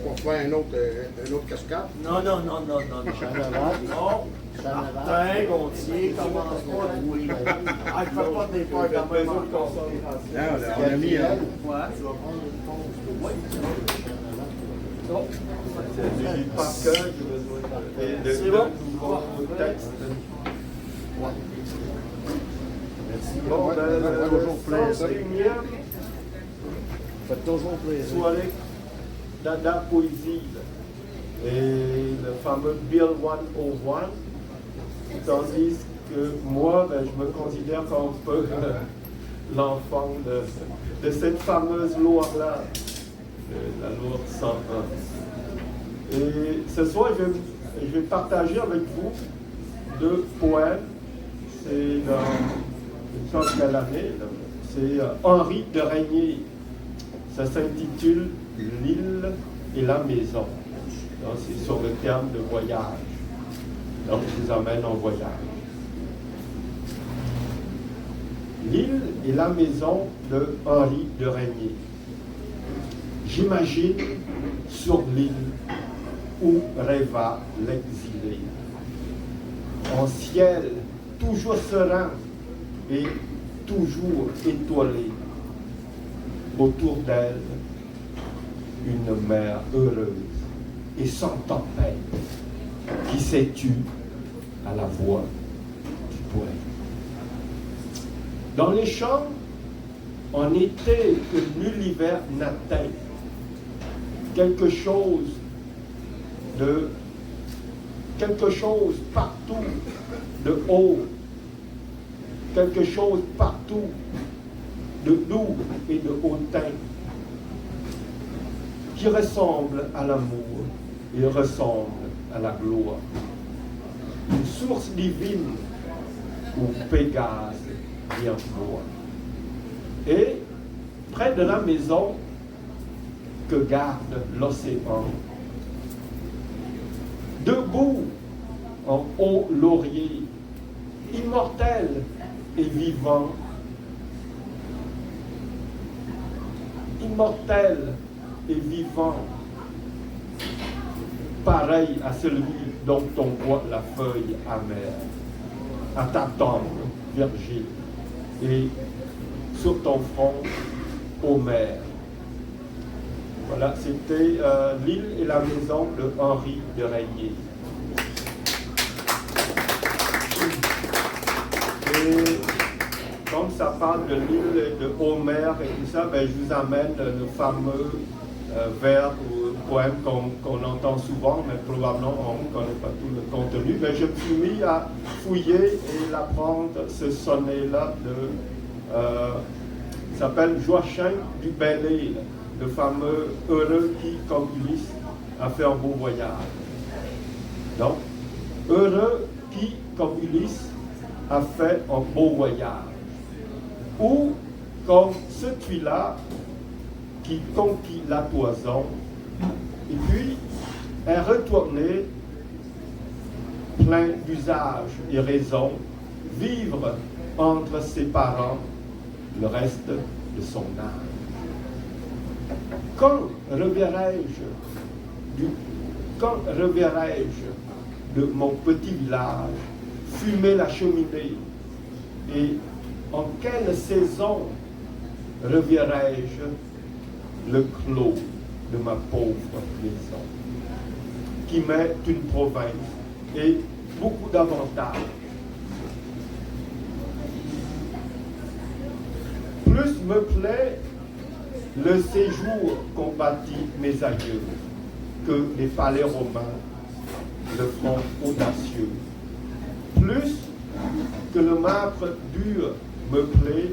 pour faire une autre cascade. Non. Non. Martin, Gontier, commence pas à rouler. Ah, je fais pas des peurs quand même. On a mis un. Ouais. Tu vas prendre une pause. C'est du par cœur, j'ai besoin de C'est bon? nouveaux textes. Merci. Bon, Faites toujours plaisir. lumière, Faites toujours plaisir. soirée Dada Poésie et le fameux Bill 101, tandis que moi, je me considère comme un peu l'enfant de cette fameuse loi-là, la loi 101. Et ce soir, je vais partager avec vous deux poèmes. C'est dans une quelle année, c'est Henri de Régnier. Ça s'intitule L'île et la maison. C'est sur le terme de voyage. Donc, je vous emmène en voyage. L'île et la maison de Henri de Régnier. J'imagine sur l'île où rêva l'exilé. En ciel toujours serein et toujours étoilé. Autour d'elle, une mer heureuse et sans tempête qui s'est tue à la voix du poète. Dans les champs, en été que nul hiver n'atteint, quelque chose partout de haut, quelque chose partout de doux et de hautain, qui ressemble à l'amour et ressemble à la gloire. Une source divine où Pégase vient voir. Et près de la maison que garde l'océan, debout en haut laurier, immortel et vivant, immortel et vivant, pareil à celui dont on voit la feuille amère, à t'attendre, Virgile, et sur ton front, Homère. Voilà, c'était L'île et la maison de Henri de Régnier. Et comme ça parle de l'île et de Homère et tout ça, je vous amène le fameux vers ou poème qu'on entend souvent, mais probablement on ne connaît pas tout le contenu. Mais je me suis mis à fouiller et apprendre ce sonnet-là s'appelle Joachim du Bel-Île, le fameux heureux qui, comme Ulysse, a fait un beau voyage. Donc, heureux qui, comme Ulysse, a fait un beau voyage. Ou comme celui-là qui conquit la toison, et puis est retourné plein d'usage et raison, vivre entre ses parents le reste de son âge. Quand reverrai-je de mon petit village fumer la cheminée, et en quelle saison reverrai-je le clos de ma pauvre maison, qui m'est une province et beaucoup d'avantages. Plus me plaît le séjour qu'ont bâti mes aïeux que les palais romains, le front audacieux. Plus que le marbre dur me plaît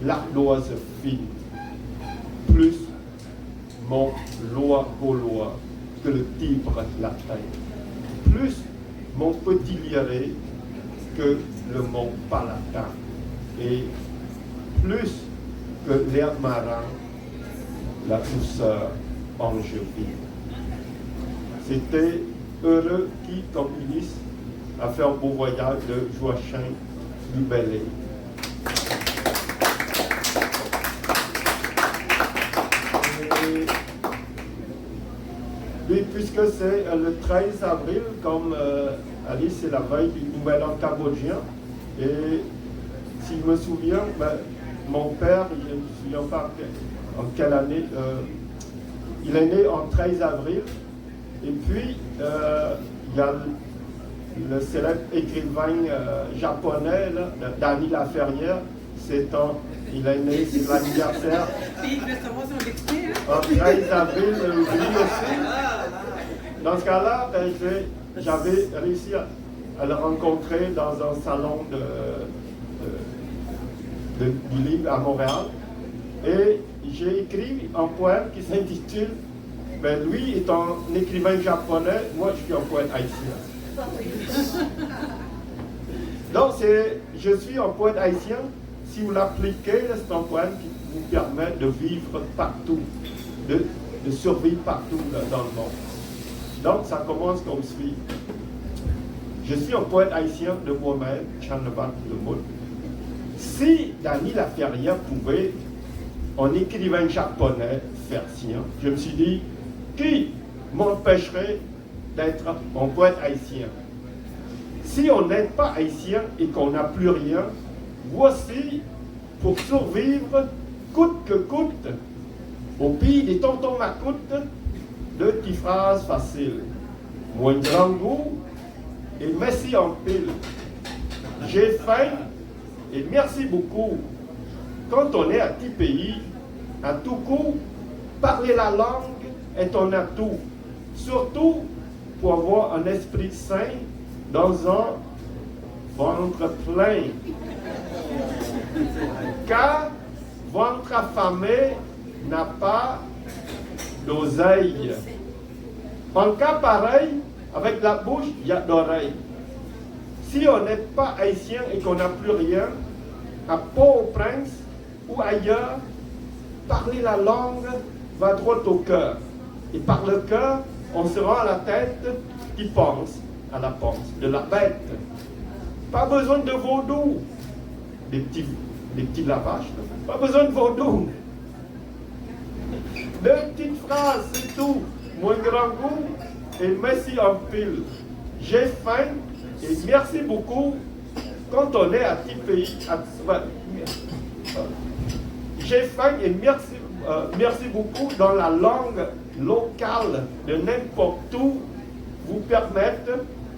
l'ardoise fine. Plus mon loi gaulois que le Tibre latin. Plus mon petit lieré que le mont Palatin. Et plus que l'air marin, la douceur angevine. C'était heureux qui, comme Ulysse, a fait un beau voyage de Joachim du Bel-Île. Oui, puisque c'est le 13 avril, comme Alice, c'est la veille du Nouvel An cambodgien. Et si je me souviens, mon père, je ne me souviens pas en quelle année, il est né en 13 avril. Et puis, il y a le célèbre écrivain japonais, là, Dany Laferrière, il est né, c'est l'anniversaire. Puis il veut savoir son dictée, hein? En 13 avril, lui aussi. Dans ce cas-là, j'avais réussi à le rencontrer dans un salon du livre à Montréal. Et j'ai écrit un poème qui s'intitule lui est un écrivain japonais, moi je suis un poète haïtien. Donc je suis un poète haïtien. Si vous l'appliquez, c'est un poème qui vous permet de vivre partout, de survivre partout dans le monde. Donc ça commence comme suit. Je suis un poète haïtien de moi-même, Chanlevat le Moule. Si Dany Laferrière pouvait, un écrivain japonais, faire sien, je me suis dit, qui m'empêcherait d'être un poète haïtien? Si on n'est pas haïtien et qu'on n'a plus rien, voici, pour survivre, coûte que coûte, au pays des tontons macoutes, deux petites phrases faciles. Moins grand goût et merci en pile. J'ai faim et merci beaucoup. Quand on est à petit pays, à tout coup, parler la langue est un atout. Surtout pour avoir un esprit sain dans un ventre plein. Car ventre affamé n'a pas d'oseille. En cas pareil, avec la bouche, il y a d'oreilles. Si on n'est pas haïtien et qu'on n'a plus rien, à Port-au-Prince ou ailleurs, parler la langue va droit au cœur. Et par le cœur, on se rend à la tête qui pense à la panse de la bête. Pas besoin de vaudou, des petits lavages, pas besoin de vaudou. Deux petites phrases, c'est tout. Moins grand goût et merci en pile. J'ai faim et merci beaucoup. Quand on est à petit pays, j'ai faim et merci beaucoup dans la langue locale de n'importe où vous permettent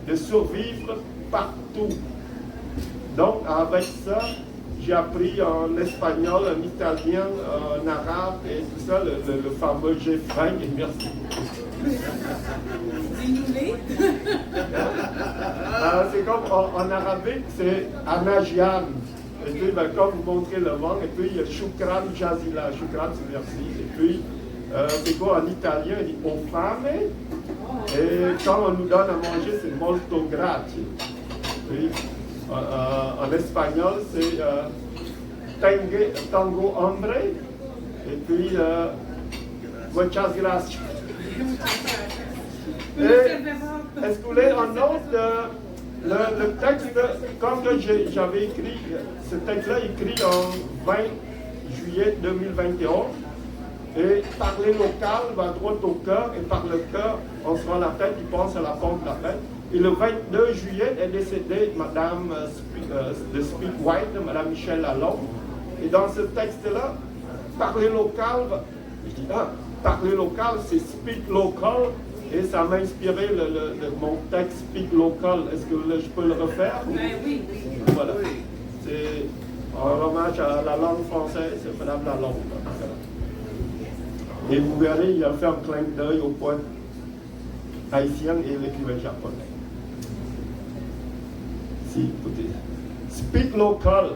de survivre partout. Donc avec ça, j'ai appris en espagnol, en italien, en arabe et tout ça, le fameux j'ai faim et merci. C'est comme en arabique, c'est anajian. Et puis, comme vous montrez le vent, et puis il y a shukran jazila. Shukran, c'est merci. Et puis, c'est quoi en italien? Il dit au fame. Et quand on nous donne à manger, c'est molto grazie. Puis, en espagnol, c'est tango hombre. Et puis, muchas gracias. Est-ce que vous voulez un autre le texte, comme j'avais écrit, ce texte-là écrit en 20 juillet 2021, et parler local va droit au cœur, et par le cœur, on se rend la tête, il pense à la pompe de la tête. Et le 22 juillet est décédée Madame de Speak White, Madame Michel Lalonde. Et dans ce texte-là, parler local, je dis, parler local, c'est speak local. Et ça m'a inspiré mon texte Speak Local. Est-ce que je peux le refaire? Oui. Voilà. C'est un hommage à la langue française, c'est Madame Lalonde. Et vous verrez, il a fait un clin d'œil au poète haïtien et l'écrivain japonais. Si, écoutez. Speak Local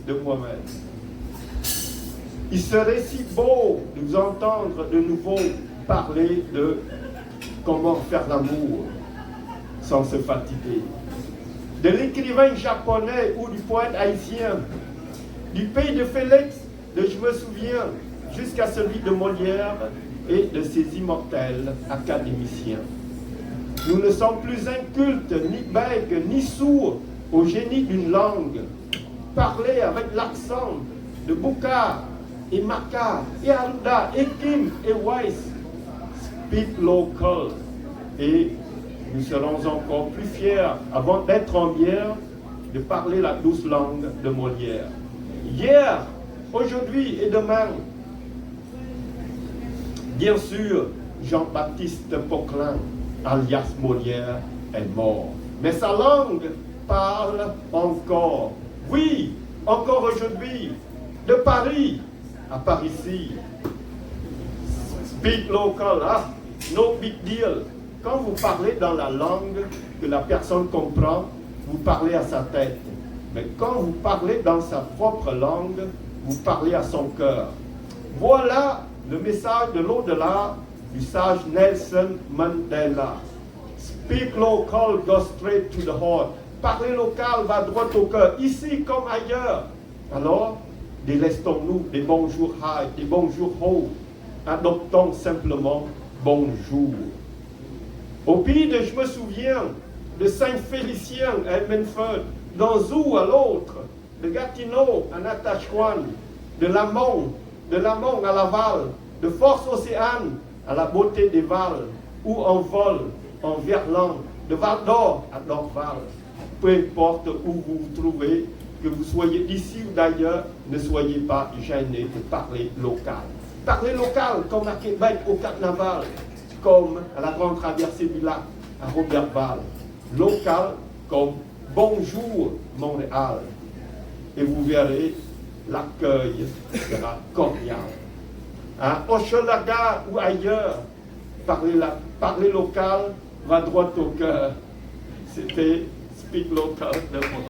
de moi-même. Il serait si beau de vous entendre de nouveau parler de comment faire l'amour sans se fatiguer. De l'écrivain japonais ou du poète haïtien, du pays de Félix, de Je me souviens, jusqu'à celui de Molière et de ses immortels académiciens. Nous ne sommes plus incultes, ni bègues, ni sourds au génie d'une langue. Parler avec l'accent de Bouka et Maka et Arruda et Kim et Weiss. Speak Local. Et nous serons encore plus fiers, avant d'être en bière, de parler la douce langue de Molière. Hier, aujourd'hui et demain, bien sûr, Jean-Baptiste Poquelin, alias Molière, est mort. Mais sa langue parle encore. Oui, encore aujourd'hui, de Paris à Parisis. Speak local, ah, no big deal. Quand vous parlez dans la langue que la personne comprend, vous parlez à sa tête. Mais quand vous parlez dans sa propre langue, vous parlez à son cœur. Voilà le message de l'au-delà du sage Nelson Mandela. Speak local, go straight to the heart. Parler local va droit au cœur, ici comme ailleurs. Alors, délestons-nous des bonjours high, des bonjours haut. Adoptons simplement bonjour. Au pays de, je me souviens, de Saint-Félicien à Edmundford, d'un zoo à l'autre, de Gatineau à Natashquan, de Lamont à Laval, de Force Océane à la Beauté des Vals, ou en vol, en Verlan, de Val d'Or à Dorval. Peu importe où vous vous trouvez, que vous soyez d'ici ou d'ailleurs, ne soyez pas gênés de parler local. Parler local comme à Québec au carnaval, comme à la grande traversée du lac à Robertval. Local comme bonjour Montréal. Et vous verrez, l'accueil sera cordial. À Hochelaga ou ailleurs, parler local va droit au cœur. C'était Speak Local de moi.